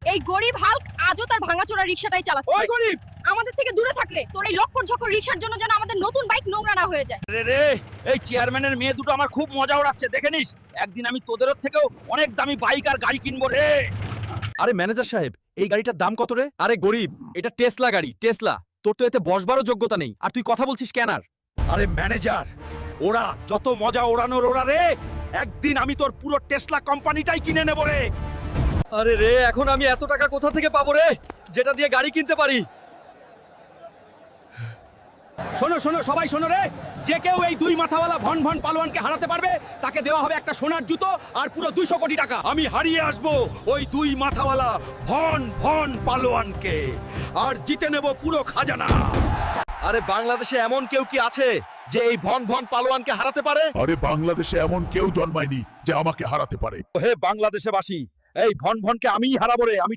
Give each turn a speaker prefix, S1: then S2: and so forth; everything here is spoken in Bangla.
S1: এই গরিব হাল্ক আজও তার ভাঙাচোরা রিকশাটাই চালাচ্ছে।
S2: ওই গরিব,
S1: আমাদের থেকে দূরে থাকলে তোর এই লক্কর ঝক্কর রিকশার জন্য যেন আমাদের নতুন বাইক নোংরা না হয়ে যায়।
S2: রে রে, এই চেয়ারম্যানের মেয়ে দুটো আমার খুব মজা ওড়াচ্ছে, দেখে নিস একদিন আমি তোদের থেকেও অনেক দামি বাইক আর গাড়ি কিনবো রে।
S3: আরে ম্যানেজার সাহেব, এই গাড়িটার দাম কত রে? আরে গরিব, এটা টেসলা গাড়ি, টেসলা। তোর তো এতে বসবারও যোগ্যতা নেই, আর তুই কথা বলছিস কেনার।
S2: আরে ম্যানেজার, ওরা যত মজা ওড়ানোর ওরা রে, একদিন আমি তোর পুরো টেসলা কোম্পানিটাই কিনে নেব রে।
S3: আরে রে, এখন আমি এত টাকা কোথা থেকে পাবো রে, যেটা দিয়ে গাড়ি কিনতে পারি?
S2: শোনো শোনো সবাই শোনো রে, যে কেউ এই দুই মাথাওয়ালা ভন ভন পালোয়ানকে হারাতে পারবে তাকে দেওয়া হবে একটা সোনার জুতো আর পুরো 200 কোটি টাকা। আমি হারিয়ে আসবো ওই দুই মাথাওয়ালা ভন ভন পালোয়ানকে আর জিতে নেব পুরো খাজানা।
S3: আরে বাংলাদেশে এমন কেউ কি আছে যে এই ভন ভন পালোয়ানকে হারাতে পারে?
S4: আরে বাংলাদেশে এমন কেউ জন্মায়নি যে আমাকে হারাতে পারে।
S2: হে বাংলাদেশবাসী, এই ভন ভনকে আমিই হারাবো রে, আমি